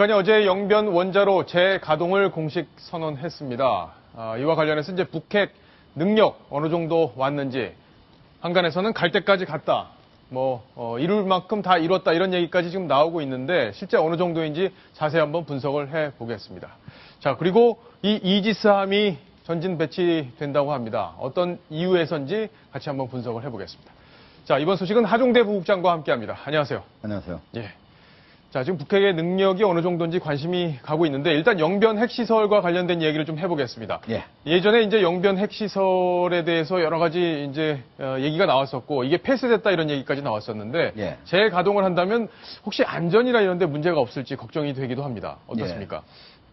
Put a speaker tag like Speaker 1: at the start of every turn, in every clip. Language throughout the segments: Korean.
Speaker 1: 북한이 어제 영변 원자로 재가동을 공식 선언했습니다. 이와 관련해서 이제 북핵 능력 어느 정도 왔는지, 한간에서는 갈 때까지 갔다, 이룰 만큼 다 이뤘다, 이런 얘기까지 지금 나오고 있는데, 실제 어느 정도인지 자세히 한번 분석을 해 보겠습니다. 자, 그리고 이 이지스함이 전진 배치된다고 합니다. 어떤 이유에서인지 같이 한번 분석을 해 보겠습니다. 자, 이번 소식은 하종대 부국장과 함께 합니다. 안녕하세요.
Speaker 2: 안녕하세요.
Speaker 1: 예. 자, 지금 북핵의 능력이 어느 정도인지 관심이 가고 있는데, 일단 영변 핵시설과 관련된 얘기를 좀 해보겠습니다.
Speaker 2: 예.
Speaker 1: 예전에 이제 영변 핵시설에 대해서 여러 가지 이제 얘기가 나왔었고, 이게 폐쇄됐다 이런 얘기까지 나왔었는데,
Speaker 2: 예.
Speaker 1: 재가동을 한다면 혹시 안전이나 이런 데 문제가 없을지 걱정이 되기도 합니다. 어떻습니까?
Speaker 2: 예.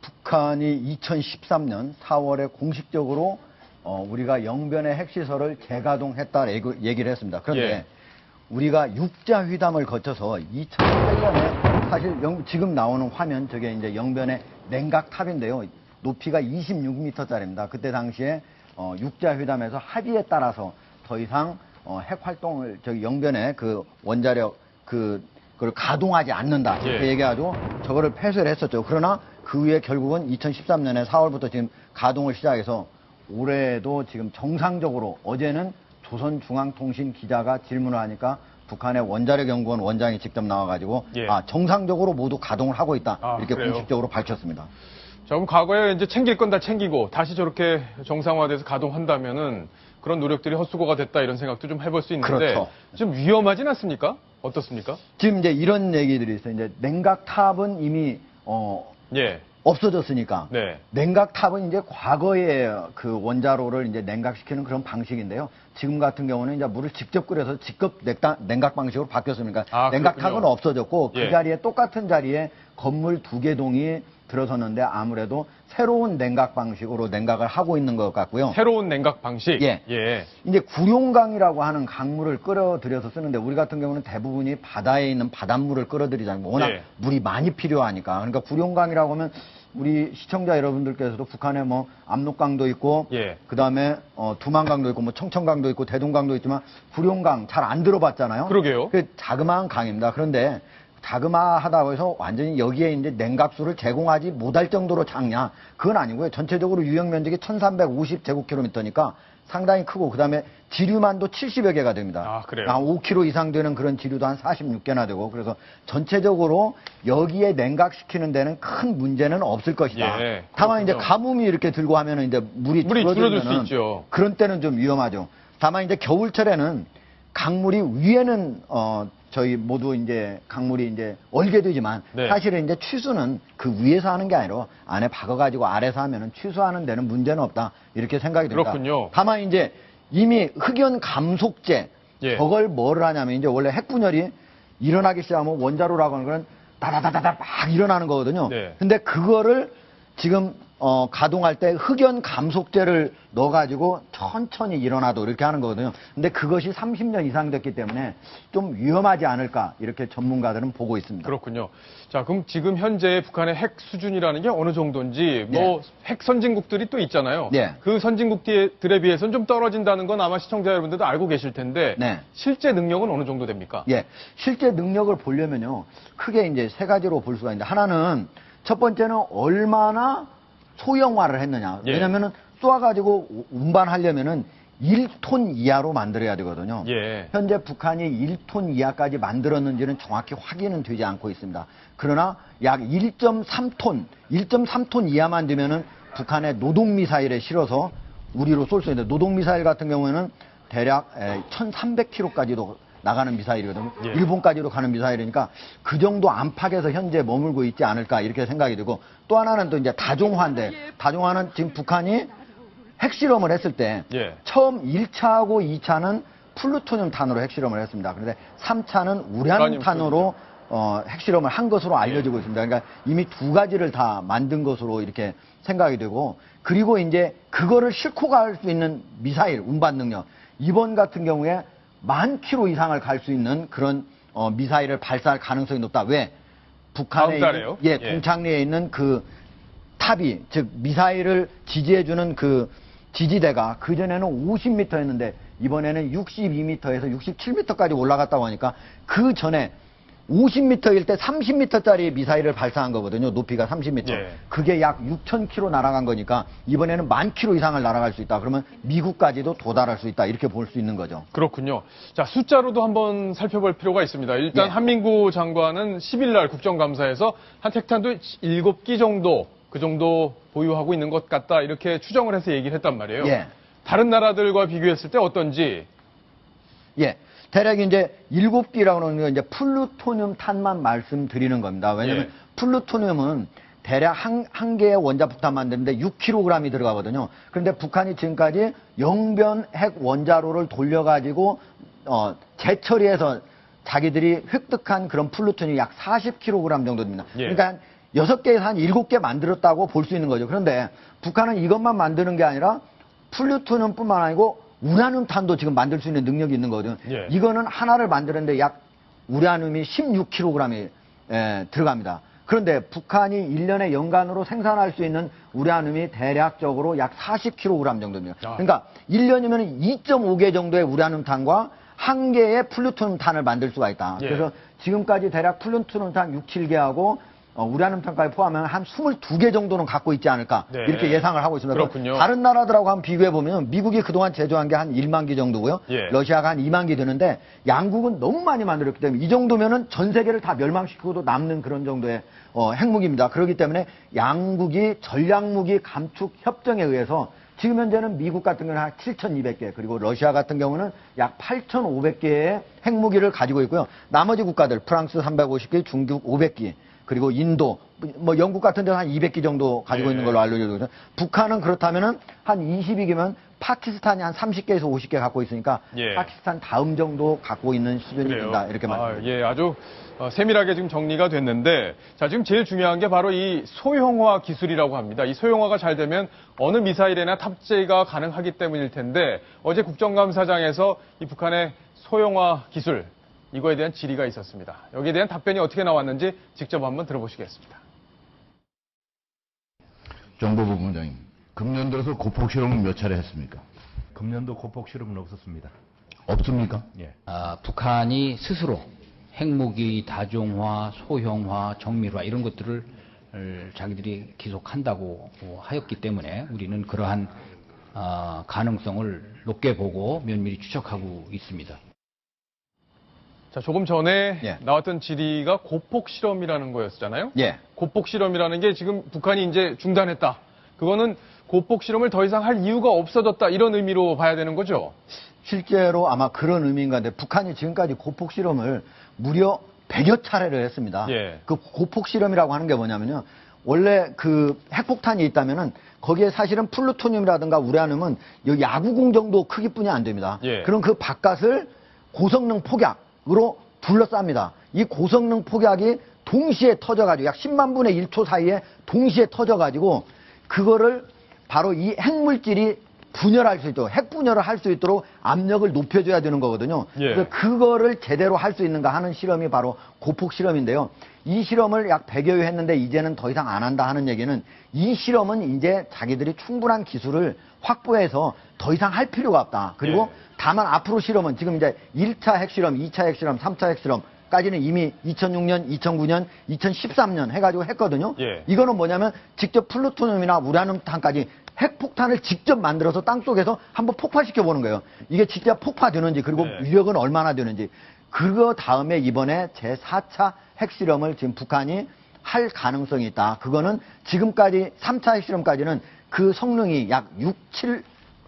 Speaker 2: 북한이 2013년 4월에 공식적으로 우리가 영변의 핵시설을 재가동했다 얘기를 했습니다. 그런데
Speaker 1: 예.
Speaker 2: 우리가 육자 휘담을 거쳐서 2008년에 사실 지금 나오는 화면, 저게 이제 영변의 냉각탑인데요. 높이가 26m짜리입니다. 그때 당시에 육자 휘담에서 합의에 따라서 더 이상 핵 활동을 영변의 그 원자력 그걸 가동하지 않는다 이렇게
Speaker 1: 예.
Speaker 2: 얘기하고 저거를 폐쇄를 했었죠. 그러나 그 후에 결국은 2013년에 4월부터 지금 가동을 시작해서 올해도 지금 정상적으로, 어제는 조선중앙통신 기자가 질문을 하니까 북한의 원자력연구원 원장이 직접 나와가지고
Speaker 1: 예.
Speaker 2: 정상적으로 모두 가동을 하고 있다 이렇게
Speaker 1: 그래요?
Speaker 2: 공식적으로 밝혔습니다.
Speaker 1: 자, 그럼 과거에 이제 챙길 건 다 챙기고 다시 저렇게 정상화돼서 가동한다면은 그런 노력들이 헛수고가 됐다 이런 생각도 좀 해볼 수 있는데,
Speaker 2: 그렇죠.
Speaker 1: 좀 위험하진 않습니까? 어떻습니까?
Speaker 2: 지금 이제 이런 얘기들이 있어요. 이제 냉각탑은 이미
Speaker 1: 예.
Speaker 2: 없어졌으니까.
Speaker 1: 네.
Speaker 2: 냉각탑은 이제 과거의 그 원자로를 이제 냉각시키는 그런 방식인데요. 지금 같은 경우는 이제 물을 직접 끓여서 직접 냉각 방식으로 바뀌었습니까? 냉각탑은
Speaker 1: 그렇군요.
Speaker 2: 없어졌고
Speaker 1: 예.
Speaker 2: 그 자리에 똑같은 자리에 건물 2개 동이 들어섰는데 아무래도 새로운 냉각 방식으로 냉각을 하고 있는 것 같고요.
Speaker 1: 새로운 냉각 방식?
Speaker 2: 예.
Speaker 1: 예.
Speaker 2: 이제 구룡강이라고 하는 강물을 끌어들여서 쓰는데, 우리 같은 경우는 대부분이 바다에 있는 바닷물을 끌어들이잖아요. 워낙
Speaker 1: 예.
Speaker 2: 물이 많이 필요하니까. 그러니까 구룡강이라고 하면 우리 시청자 여러분들께서도 북한에 압록강도 있고,
Speaker 1: 예.
Speaker 2: 그 다음에 두만강도 있고, 청천강도 있고, 대동강도 있지만 구룡강 잘 안 들어봤잖아요.
Speaker 1: 그러게요.
Speaker 2: 그 자그마한 강입니다. 그런데 자그마하다고 해서 완전히 여기에 이제 냉각수를 제공하지 못할 정도로 작냐? 그건 아니고요. 전체적으로 유역 면적이 1350제곱킬로미터니까 상당히 크고, 그 다음에 지류만도 70여 개가 됩니다.
Speaker 1: 그래요?
Speaker 2: 5km 이상 되는 그런 지류도 한 46개나 되고, 그래서 전체적으로 여기에 냉각시키는 데는 큰 문제는 없을 것이다.
Speaker 1: 예,
Speaker 2: 다만 이제
Speaker 1: 그렇군요.
Speaker 2: 가뭄이 이렇게 들고 하면은 이제 물이
Speaker 1: 줄어들 수
Speaker 2: 줄어들면은
Speaker 1: 있죠.
Speaker 2: 그런 때는 좀 위험하죠. 다만 이제 겨울철에는 강물이 위에는 저희 모두 이제 강물이 이제 얼게 되지만,
Speaker 1: 네.
Speaker 2: 사실은 이제 취수는 그 위에서 하는 게 아니라 안에 박아가지고 아래서 하면은 취수하는 데는 문제는 없다 이렇게 생각이 듭니다.
Speaker 1: 그렇군요.
Speaker 2: 다만 이제 이미 흑연 감속제,
Speaker 1: 예.
Speaker 2: 저걸 뭘 하냐면, 이제 원래 핵분열이 일어나기 시작하면 원자로라고 하는 건 다다다다다 막 일어나는 거거든요.
Speaker 1: 네.
Speaker 2: 근데 그거를 지금 가동할 때 흑연 감속제를 넣어가지고 천천히 일어나도 이렇게 하는 거거든요. 근데 그것이 30년 이상 됐기 때문에 좀 위험하지 않을까 이렇게 전문가들은 보고 있습니다.
Speaker 1: 그렇군요. 자, 그럼 지금 현재 북한의 핵 수준이라는 게 어느 정도인지,
Speaker 2: 네.
Speaker 1: 핵 선진국들이 또 있잖아요.
Speaker 2: 네.
Speaker 1: 그 선진국들에 비해서는 좀 떨어진다는 건 아마 시청자 여러분들도 알고 계실 텐데,
Speaker 2: 네.
Speaker 1: 실제 능력은 어느 정도 됩니까?
Speaker 2: 예, 실제 능력을 보려면요, 크게 이제 세 가지로 볼 수가 있는데, 하나는, 첫 번째는 얼마나 소형화를 했느냐.
Speaker 1: 예.
Speaker 2: 왜냐면은 쏘아가지고 운반하려면은 1톤 이하로 만들어야 되거든요.
Speaker 1: 예.
Speaker 2: 현재 북한이 1톤 이하까지 만들었는지는 정확히 확인은 되지 않고 있습니다. 그러나 약 1.3톤 이하만 되면은 북한의 노동미사일에 실어서 우리로 쏠 수 있는데, 노동미사일 같은 경우에는 대략 1,300km까지도 나가는 미사일이거든요.
Speaker 1: 예.
Speaker 2: 일본까지도 가는 미사일이니까 그 정도 안팎에서 현재 머물고 있지 않을까 이렇게 생각이 되고, 또 하나는 또 이제 다종화인데, 다종화는 지금 북한이 핵실험을 했을 때
Speaker 1: 예.
Speaker 2: 처음 1차하고 2차는 플루토늄 탄으로 핵실험을 했습니다. 그런데 3차는 우라늄 탄으로 핵실험을 한 것으로 알려지고 있습니다. 그러니까 이미 두 가지를 다 만든 것으로 이렇게 생각이 되고, 그리고 이제 그거를 싣고 갈 수 있는 미사일 운반 능력, 이번 같은 경우에 10,000km 이상을 갈 수 있는 그런 미사일을 발사할 가능성이 높다. 왜? 북한의 동창리에 있는 그 탑이, 즉 미사일을 지지해주는 그 지지대가 그전에는 50m였는데 이번에는 62m에서 67m까지 올라갔다고 하니까, 그 전에 50m일 때 30m짜리 미사일을 발사한 거거든요. 높이가 30m.
Speaker 1: 예.
Speaker 2: 그게 약 6,000km 날아간 거니까 이번에는 10,000km 이상을 날아갈 수 있다. 그러면 미국까지도 도달할 수 있다. 이렇게 볼 수 있는 거죠.
Speaker 1: 그렇군요. 자, 숫자로도 한번 살펴볼 필요가 있습니다. 일단
Speaker 2: 예.
Speaker 1: 한민구 장관은 10일 날 국정감사에서 한 핵탄두 7기 정도, 그 정도 보유하고 있는 것 같다. 이렇게 추정을 해서 얘기를 했단 말이에요.
Speaker 2: 예.
Speaker 1: 다른 나라들과 비교했을 때 어떤지.
Speaker 2: 예. 대략 이제 7기라고 하는 건 이제 플루토늄 탄만 말씀드리는 겁니다. 왜냐면
Speaker 1: 예.
Speaker 2: 플루토늄은 대략 한 개의 원자폭탄 만드는데 6kg이 들어가거든요. 그런데 북한이 지금까지 영변 핵 원자로를 돌려가지고, 재처리해서 자기들이 획득한 그런 플루토늄이 약 40kg 정도 됩니다.
Speaker 1: 예.
Speaker 2: 그러니까 6개에서 한 7개 만들었다고 볼 수 있는 거죠. 그런데 북한은 이것만 만드는 게 아니라 플루토늄뿐만 아니고 우라늄탄도 지금 만들 수 있는 능력이 있는 거거든요.
Speaker 1: 예.
Speaker 2: 이거는 하나를 만드는데 약 우라늄이 16kg이 들어갑니다. 그런데 북한이 1년에 연간으로 생산할 수 있는 우라늄이 대략적으로 약 40kg 정도입니다.
Speaker 1: 아.
Speaker 2: 그러니까 1년이면 2.5개 정도의 우라늄탄과 한 개의 플루토늄탄을 만들 수가 있다.
Speaker 1: 예.
Speaker 2: 그래서 지금까지 대략 플루토늄탄 6, 7개하고 우라늄탄까지 포함하면 한 22개 정도는 갖고 있지 않을까
Speaker 1: 네.
Speaker 2: 이렇게 예상을 하고 있습니다.
Speaker 1: 그렇군요.
Speaker 2: 다른 나라들하고 한번 비교해보면 미국이 그동안 제조한 게 한 1만 기 정도고요.
Speaker 1: 예.
Speaker 2: 러시아가 한 2만 기 되는데 양국은 너무 많이 만들었기 때문에 이 정도면은 전 세계를 다 멸망시키고도 남는 그런 정도의 핵무기입니다. 그렇기 때문에 양국이 전략무기 감축 협정에 의해서 지금 현재는 미국 같은 경우는 한 7,200개, 그리고 러시아 같은 경우는 약 8,500개의 핵무기를 가지고 있고요. 나머지 국가들, 프랑스 350개, 중국 500개, 그리고 인도, 영국 같은 데는 한 200개 정도 가지고
Speaker 1: 예.
Speaker 2: 있는 걸로 알려져 있거든요. 북한은 그렇다면은 한 20이기면 파키스탄이 한 30개에서 50개 갖고 있으니까
Speaker 1: 예.
Speaker 2: 파키스탄 다음 정도 갖고 있는 수준이
Speaker 1: 그래요.
Speaker 2: 된다. 이렇게 말합니다.
Speaker 1: 예, 아주 세밀하게 지금 정리가 됐는데, 자, 지금 제일 중요한 게 바로 이 소형화 기술이라고 합니다. 이 소형화가 잘 되면 어느 미사일에나 탑재가 가능하기 때문일 텐데, 어제 국정감사장에서 이 북한의 소형화 기술, 이거에 대한 질의가 있었습니다. 여기에 대한 답변이 어떻게 나왔는지 직접 한번 들어보시겠습니다.
Speaker 3: 정보부 부장님, 금년 들어서 고폭 실험은 몇 차례 했습니까?
Speaker 4: 금년도 고폭 실험은 없었습니다.
Speaker 3: 없습니까?
Speaker 4: 예.
Speaker 5: 북한이 스스로 핵무기 다종화, 소형화, 정밀화 이런 것들을 자기들이 계속한다고 하였기 때문에 우리는 그러한 가능성을 높게 보고 면밀히 추적하고 있습니다.
Speaker 1: 자, 조금 전에
Speaker 2: 예.
Speaker 1: 나왔던 질의가 고폭 실험이라는 거였잖아요.
Speaker 2: 예.
Speaker 1: 고폭 실험이라는 게 지금 북한이 이제 중단했다. 그거는 고폭 실험을 더 이상 할 이유가 없어졌다. 이런 의미로 봐야 되는 거죠.
Speaker 2: 실제로 아마 그런 의미인 건데 북한이 지금까지 고폭 실험을 무려 100여 차례를 했습니다.
Speaker 1: 예.
Speaker 2: 그 고폭 실험이라고 하는 게 뭐냐면요. 원래 그 핵폭탄이 있다면은 거기에 사실은 플루토늄이라든가 우라늄은 여기 야구공 정도 크기뿐이 안 됩니다.
Speaker 1: 예.
Speaker 2: 그럼 그 바깥을 고성능 폭약으로 둘러쌉니다. 이 고성능 폭약이 동시에 터져가지고 약 10만 분의 1초 사이에 동시에 터져가지고 그거를 바로 이 핵물질이 분열할 수 있도록, 핵 분열을 할 수 있도록 압력을 높여줘야 되는 거거든요.
Speaker 1: 예.
Speaker 2: 그래서 그거를 제대로 할 수 있는가 하는 실험이 바로 고폭 실험인데요. 이 실험을 약 100여 회 했는데 이제는 더 이상 안 한다 하는 얘기는 이 실험은 이제 자기들이 충분한 기술을 확보해서 더 이상 할 필요가 없다. 그리고
Speaker 1: 예.
Speaker 2: 다만 앞으로 실험은 지금 이제 1차 핵실험, 2차 핵실험, 3차 핵실험까지는 이미 2006년, 2009년, 2013년 해가지고 했거든요.
Speaker 1: 예.
Speaker 2: 이거는 뭐냐면 직접 플루토늄이나 우라늄탄까지 핵폭탄을 직접 만들어서 땅속에서 한번 폭파시켜 보는 거예요. 이게 진짜 폭파되는지 그리고
Speaker 1: 네.
Speaker 2: 위력은 얼마나 되는지. 그거 다음에 이번에 제4차 핵실험을 지금 북한이 할 가능성이 있다. 그거는 지금까지 3차 핵실험까지는 그 성능이 약 6,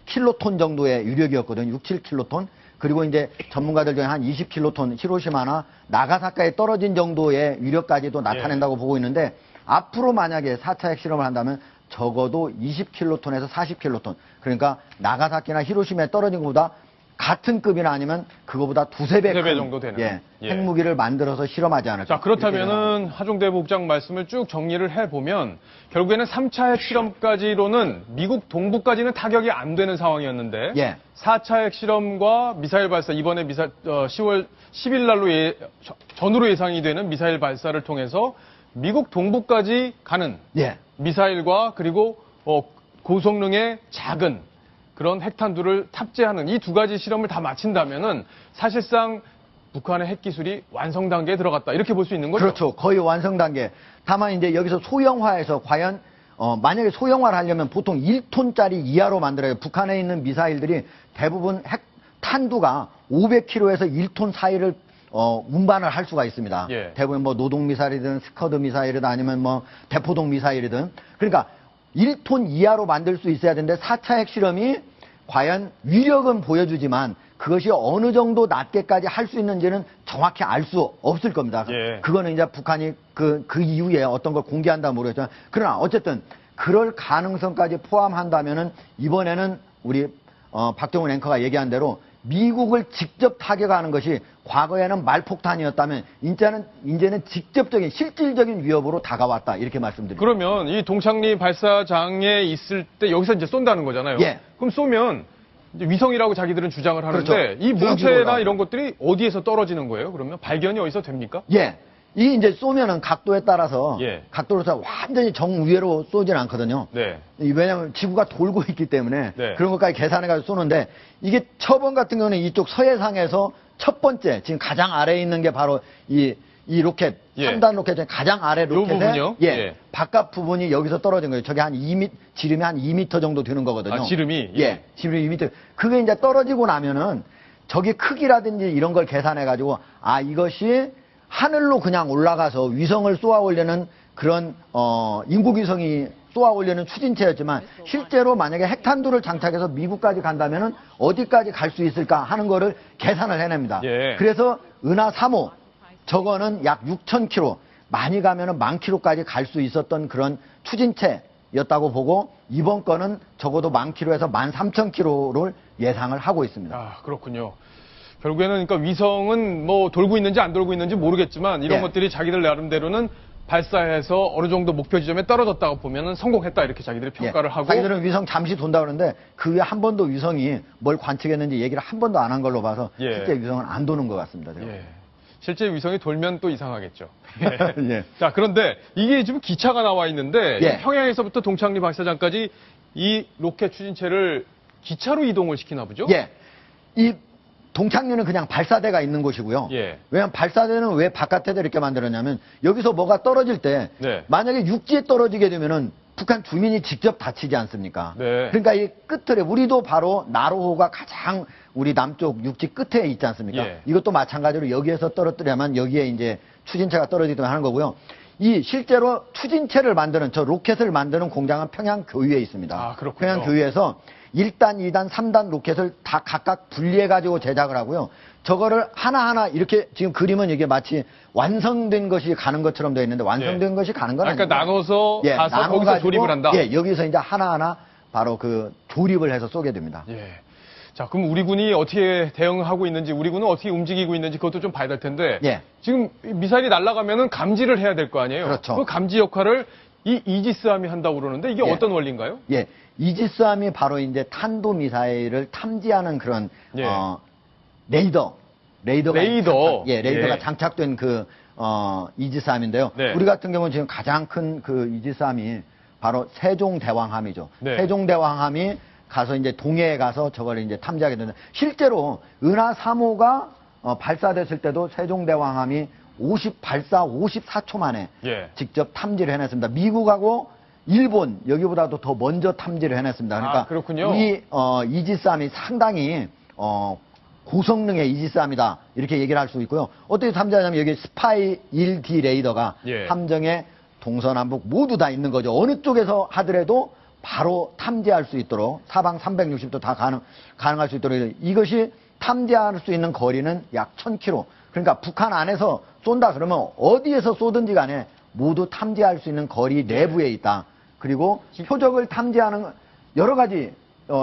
Speaker 2: 7킬로톤 정도의 유력이었거든요. 6, 7킬로톤. 그리고 이제 전문가들 중에 한 20킬로톤 히로시마나 나가사카에 떨어진 정도의 위력까지도 나타낸다고 보고 있는데 앞으로 만약에 4차 핵실험을 한다면 적어도 20킬로톤에서 40킬로톤. 그러니까 나가사키나 히로시마에 떨어진 것보다 같은 급이나 아니면 그거보다 두세 배
Speaker 1: 두세 배 정도 되는.
Speaker 2: 예,
Speaker 1: 예.
Speaker 2: 핵무기를 만들어서 실험하지 않을까.
Speaker 1: 자, 그렇다면은 하종대 부국장 말씀을 쭉 정리를 해보면 결국에는 3차 핵실험까지로는 미국 동부까지는 타격이 안 되는 상황이었는데
Speaker 2: 예.
Speaker 1: 4차 핵실험과 미사일 발사, 이번에 10월 10일 날로 전후로 예상이 되는 미사일 발사를 통해서 미국 동부까지 가는
Speaker 2: 예.
Speaker 1: 미사일과 그리고 고성능의 작은 그런 핵탄두를 탑재하는 이 두 가지 실험을 다 마친다면은 사실상 북한의 핵 기술이 완성 단계에 들어갔다. 이렇게 볼 수 있는 거죠?
Speaker 2: 그렇죠. 거의 완성 단계. 다만 이제 여기서 소형화해서 과연 만약에 소형화를 하려면 보통 1톤짜리 이하로 만들어요. 북한에 있는 미사일들이 대부분 핵 탄두가 500km에서 1톤 사이를 운반을 할 수가 있습니다.
Speaker 1: 예.
Speaker 2: 대부분 뭐 노동 미사일이든 스커드 미사일이든 아니면 뭐 대포동 미사일이든. 그러니까 1톤 이하로 만들 수 있어야 되는데 4차 핵실험이 과연 위력은 보여주지만 그것이 어느 정도 낮게까지 할 수 있는지는 정확히 알 수 없을 겁니다.
Speaker 1: 예.
Speaker 2: 그거는 이제 북한이 그 이후에 어떤 걸 공개한다 모르겠지만 그러나 어쨌든 그럴 가능성까지 포함한다면은 이번에는 우리 박정훈 앵커가 얘기한 대로 미국을 직접 타격하는 것이 과거에는 말폭탄이었다면 이제는 직접적인 실질적인 위협으로 다가왔다 이렇게 말씀드립니다.
Speaker 1: 그러면 이 동창리 발사장에 있을 때 여기서 이제 쏜다는 거잖아요.
Speaker 2: 예.
Speaker 1: 그럼 쏘면 이제 위성이라고 자기들은 주장을 하는데
Speaker 2: 그렇죠.
Speaker 1: 이
Speaker 2: 수평
Speaker 1: 물체나
Speaker 2: 기록으로
Speaker 1: 이런 것들이 어디에서 떨어지는 거예요? 그러면 발견이 어디서 됩니까?
Speaker 2: 예. 이 이제 쏘면은 각도에 따라서
Speaker 1: 예.
Speaker 2: 각도로 서 완전히 정위로 쏘진 않거든요.
Speaker 1: 네.
Speaker 2: 왜냐하면 지구가 돌고 있기 때문에
Speaker 1: 네.
Speaker 2: 그런 것까지 계산해가지고 쏘는데 이게 처번 같은 경우는 이쪽 서해상에서 첫 번째 지금 가장 아래에 있는 게 바로 이 로켓
Speaker 1: 예.
Speaker 2: 3단 로켓 중에 가장 아래 로켓의
Speaker 1: 부분이요?
Speaker 2: 예,
Speaker 1: 예.
Speaker 2: 바깥 부분이 여기서 떨어진 거예요. 저게 한 2m 지름이 한 2m 정도 되는 거거든요.
Speaker 1: 아, 지름이?
Speaker 2: 예, 지름이 2m. 그게 이제 떨어지고 나면은 저기 크기라든지 이런 걸 계산해가지고 이것이 하늘로 그냥 올라가서 위성을 쏘아 올려는 그런 인공위성이 쏘아 올려는 추진체였지만 실제로 만약에 핵탄두를 장착해서 미국까지 간다면은 어디까지 갈 수 있을까 하는 거를 계산을 해냅니다.
Speaker 1: 예.
Speaker 2: 그래서 은하 3호 저거는 약 6,000km 많이 가면은 10,000km까지 갈 수 있었던 그런 추진체였다고 보고 이번 거는 적어도 10,000km에서 13,000km를 예상을 하고 있습니다.
Speaker 1: 아, 그렇군요. 결국에는 그러니까 위성은 뭐 돌고 있는지 안 돌고 있는지 모르겠지만 이런
Speaker 2: 예.
Speaker 1: 것들이 자기들 나름대로는 발사해서 어느 정도 목표 지점에 떨어졌다고 보면은 성공했다 이렇게 자기들이 평가를
Speaker 2: 예.
Speaker 1: 하고
Speaker 2: 자기들은 위성 잠시 돈다 그러는데 그 위에 한 번도 위성이 뭘 관측했는지 얘기를 한 번도 안 한 걸로 봐서
Speaker 1: 예.
Speaker 2: 실제 위성은 안 도는 것 같습니다. 제가.
Speaker 1: 예. 실제 위성이 돌면 또 이상하겠죠. 예.
Speaker 2: 예.
Speaker 1: 자, 그런데 이게 지금 기차가 나와 있는데
Speaker 2: 예.
Speaker 1: 평양에서부터 동창리 발사장까지 이 로켓 추진체를 기차로 이동을 시키나 보죠?
Speaker 2: 예. 이 동창리는 그냥 발사대가 있는 곳이고요.
Speaker 1: 예.
Speaker 2: 왜냐하면 발사대는 왜 바깥에다 이렇게 만들었냐면 여기서 뭐가 떨어질 때
Speaker 1: 네.
Speaker 2: 만약에 육지에 떨어지게 되면은 북한 주민이 직접 다치지 않습니까?
Speaker 1: 네.
Speaker 2: 그러니까 이 끝에 우리도 바로 나로호가 가장 우리 남쪽 육지 끝에 있지 않습니까?
Speaker 1: 예.
Speaker 2: 이것도 마찬가지로 여기에서 떨어뜨려야만 여기에 이제 추진체가 떨어지도록 하는 거고요. 이 실제로 추진체를 만드는 저 로켓을 만드는 공장은 평양 교위에 있습니다.
Speaker 1: 아, 그렇군요.
Speaker 2: 평양 교위에서 1단, 2단, 3단 로켓을 다 각각 분리해가지고 제작을 하고요. 저거를 하나하나 이렇게 지금 그림은 이게 마치 완성된 것이 가는 것처럼 되어 있는데 완성된
Speaker 1: 예.
Speaker 2: 것이 가는 건
Speaker 1: 그러니까
Speaker 2: 아닙니다.
Speaker 1: 나눠서 가서 거기서
Speaker 2: 나눠가지고,
Speaker 1: 조립을 한다?
Speaker 2: 예, 여기서 이제 하나하나 바로 그 조립을 해서 쏘게 됩니다.
Speaker 1: 예. 자, 그럼 우리 군이 어떻게 대응하고 있는지, 우리 군은 어떻게 움직이고 있는지 그것도 좀 봐야 될 텐데.
Speaker 2: 예.
Speaker 1: 지금 미사일이 날아가면은 감지를 해야 될 거 아니에요?
Speaker 2: 그렇죠.
Speaker 1: 그 감지 역할을 이 이지스함이 한다고 그러는데 이게
Speaker 2: 예.
Speaker 1: 어떤 원리인가요?
Speaker 2: 예, 이지스함이 바로 이제 탄도 미사일을 탐지하는 그런
Speaker 1: 예.
Speaker 2: 레이더가
Speaker 1: 레이더.
Speaker 2: 레이더가
Speaker 1: 예.
Speaker 2: 장착된 그 이지스함인데요.
Speaker 1: 네.
Speaker 2: 우리 같은 경우는 지금 가장 큰 그 이지스함이 바로 세종대왕함이죠.
Speaker 1: 네.
Speaker 2: 세종대왕함이 가서 이제 동해에 가서 저걸 이제 탐지하게 되는. 실제로 은하 3호가 발사됐을 때도 세종대왕함이 발사 54초 만에
Speaker 1: 예.
Speaker 2: 직접 탐지를 해냈습니다. 미국하고 일본 여기보다도 더 먼저 탐지를 해냈습니다. 그러니까
Speaker 1: 아, 그렇군요.
Speaker 2: 우리 이지스함이 상당히 고성능의 이지스함이다 이렇게 얘기를 할 수 있고요. 어떻게 탐지하냐면 여기 스파이 1D 레이더가
Speaker 1: 예.
Speaker 2: 함정에 동서남북 모두 다 있는 거죠. 어느 쪽에서 하더라도 바로 탐지할 수 있도록 사방 360도 다 가능할 수 있도록 이것이 탐지할 수 있는 거리는 약 1000km. 그러니까 북한 안에서 쏜다 그러면 어디에서 쏘든지 간에 모두 탐지할 수 있는 거리 내부에 있다. 그리고 표적을 탐지하는 여러 가지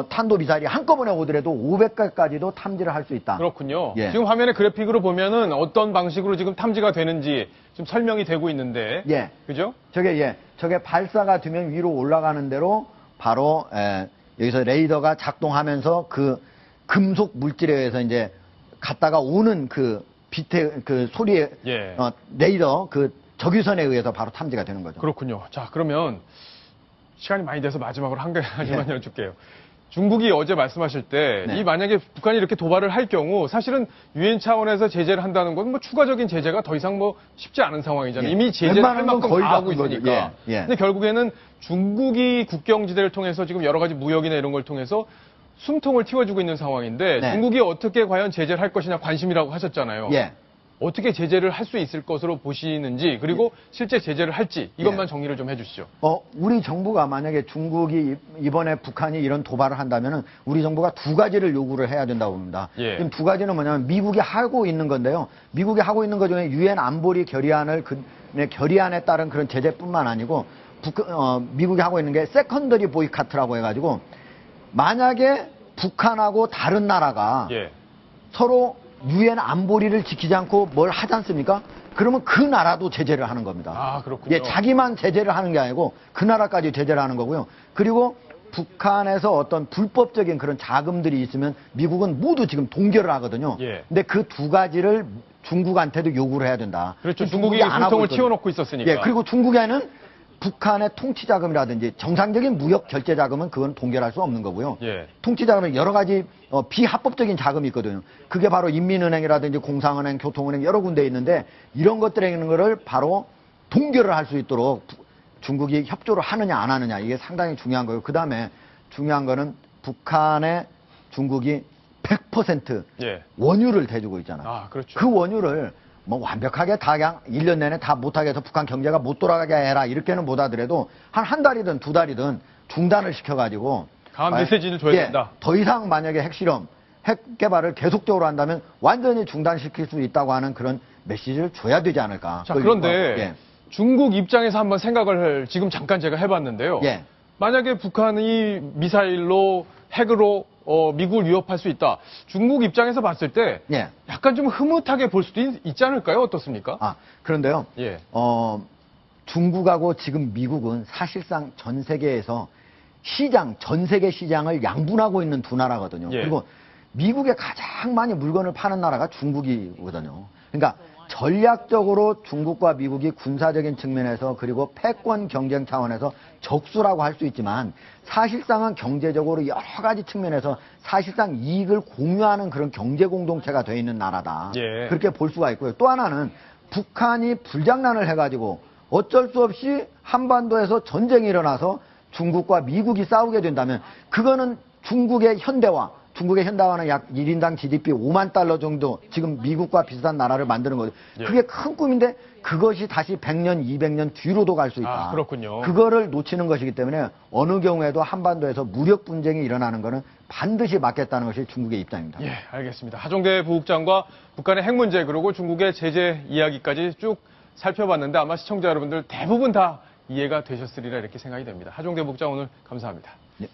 Speaker 2: 탄도미사일이 한꺼번에 오더라도 500개까지도 탐지를 할 수 있다.
Speaker 1: 그렇군요.
Speaker 2: 예.
Speaker 1: 지금 화면에 그래픽으로 보면은 어떤 방식으로 지금 탐지가 되는지 좀 설명이 되고 있는데.
Speaker 2: 예.
Speaker 1: 그죠?
Speaker 2: 저게 발사가 되면 위로 올라가는 대로 바로 여기서 레이더가 작동하면서 그 금속 물질에 의해서 이제 갔다가 오는 그 빛의 그 소리에
Speaker 1: 예.
Speaker 2: 레이더 그 적유선에 의해서 바로 탐지가 되는 거죠.
Speaker 1: 그렇군요. 자, 그러면 시간이 많이 돼서 마지막으로 한 가지만
Speaker 2: 예.
Speaker 1: 여쭐게요. 중국이 어제 말씀하실 때,
Speaker 2: 네.
Speaker 1: 이 만약에 북한이 이렇게 도발을 할 경우, 사실은 유엔 차원에서 제재를 한다는 건 뭐 추가적인 제재가 더 이상 뭐 쉽지 않은 상황이잖아요.
Speaker 2: 예.
Speaker 1: 이미 제재를 할
Speaker 2: 웬만한 건
Speaker 1: 만큼
Speaker 2: 거의
Speaker 1: 다
Speaker 2: 다
Speaker 1: 하고
Speaker 2: 한 거죠.
Speaker 1: 있으니까.
Speaker 2: 예, 예.
Speaker 1: 근데 결국에는 중국이 국경지대를 통해서 지금 여러 가지 무역이나 이런 걸 통해서 숨통을 틔워주고 있는 상황인데,
Speaker 2: 네.
Speaker 1: 중국이 어떻게 과연 제재를 할 것이냐 관심이라고 하셨잖아요.
Speaker 2: 예.
Speaker 1: 어떻게 제재를 할 수 있을 것으로 보시는지, 그리고 실제 제재를 할지 이것만
Speaker 2: 예.
Speaker 1: 정리를 좀 해주시죠.
Speaker 2: 우리 정부가 만약에 중국이 이번에 북한이 이런 도발을 한다면은 우리 정부가 두 가지를 요구를 해야 된다고 봅니다.
Speaker 1: 예.
Speaker 2: 지금 두 가지는 뭐냐면 미국이 하고 있는 건데요. 미국이 하고 있는 것 중에 유엔 안보리 결의안을 결의안에 따른 그런 제재뿐만 아니고 미국이 하고 있는 게 세컨더리 보이카트라고 해가지고 만약에 북한하고 다른 나라가
Speaker 1: 예.
Speaker 2: 서로 유엔 안보리를 지키지 않고 뭘 하지 않습니까? 그러면 그 나라도 제재를 하는 겁니다.
Speaker 1: 아, 그렇군요.
Speaker 2: 예, 자기만 제재를 하는 게 아니고 그 나라까지 제재를 하는 거고요. 그리고 북한에서 어떤 불법적인 그런 자금들이 있으면 미국은 모두 지금 동결을 하거든요.
Speaker 1: 예.
Speaker 2: 근데 그 두 가지를 중국한테도 요구를 해야 된다.
Speaker 1: 그렇죠.
Speaker 2: 지금
Speaker 1: 중국이
Speaker 2: 안 하고
Speaker 1: 숨통을
Speaker 2: 있거든요.
Speaker 1: 틔워놓고 있었으니까.
Speaker 2: 예, 그리고 중국에는 북한의 통치자금이라든지 정상적인 무역 결제 자금은 그건 동결할 수 없는 거고요.
Speaker 1: 예.
Speaker 2: 통치자금은 여러 가지 비합법적인 자금이 있거든요. 그게 바로 인민은행이라든지 공상은행, 교통은행 여러 군데 있는데 이런 것들에 있는 거를 바로 동결을 할 수 있도록 중국이 협조를 하느냐 안 하느냐 이게 상당히 중요한 거예요. 그 다음에 중요한 거는 북한에 중국이 100%
Speaker 1: 예.
Speaker 2: 원유를 대주고 있잖아요.
Speaker 1: 아, 그렇죠.
Speaker 2: 그 원유를 뭐 완벽하게 다 그냥 1년 내내 다 못하게 해서 북한 경제가 못 돌아가게 해라 이렇게는 못 하더라도 한 달이든 두 달이든 중단을 시켜가지고
Speaker 1: 강한 메시지를 줘야 된다.
Speaker 2: 더 이상 만약에 핵실험, 핵 개발을 계속적으로 한다면 완전히 중단시킬 수 있다고 하는 그런 메시지를 줘야 되지 않을까.
Speaker 1: 자,
Speaker 2: 그걸
Speaker 1: 그런데
Speaker 2: 예.
Speaker 1: 중국 입장에서 한번 생각을 지금 잠깐 제가 해봤는데요.
Speaker 2: 예.
Speaker 1: 만약에 북한이 미사일로 핵으로 미국을 위협할 수 있다. 중국 입장에서 봤을 때
Speaker 2: 예.
Speaker 1: 약간 좀 흐뭇하게 볼 수도 있지 않을까요? 어떻습니까?
Speaker 2: 그런데요.
Speaker 1: 예.
Speaker 2: 중국하고 지금 미국은 사실상 전 세계에서 전 세계 시장을 양분하고 있는 두 나라거든요.
Speaker 1: 예.
Speaker 2: 그리고 미국에 가장 많이 물건을 파는 나라가 중국이거든요. 그러니까 전략적으로 중국과 미국이 군사적인 측면에서 그리고 패권 경쟁 차원에서 적수라고 할 수 있지만 사실상은 경제적으로 여러 가지 측면에서 사실상 이익을 공유하는 그런 경제 공동체가 돼 있는 나라다.
Speaker 1: 예.
Speaker 2: 그렇게 볼 수가 있고요. 또 하나는 북한이 불장난을 해가지고 어쩔 수 없이 한반도에서 전쟁이 일어나서 중국과 미국이 싸우게 된다면 그거는 중국의 현대화는 약 1인당 GDP 5만 달러 정도 지금 미국과 비슷한 나라를 만드는 거죠.
Speaker 1: 예.
Speaker 2: 그게 큰 꿈인데 그것이 다시 100년, 200년 뒤로도 갈 수 있다.
Speaker 1: 아, 그렇군요.
Speaker 2: 그거를 놓치는 것이기 때문에 어느 경우에도 한반도에서 무력 분쟁이 일어나는 것은 반드시 막겠다는 것이 중국의 입장입니다.
Speaker 1: 예, 알겠습니다. 하종대 부국장과 북한의 핵 문제 그리고 중국의 제재 이야기까지 쭉 살펴봤는데 아마 시청자 여러분들 대부분 다 이해가 되셨으리라 이렇게 생각이 됩니다. 하종대 부국장 오늘 감사합니다.
Speaker 2: 예.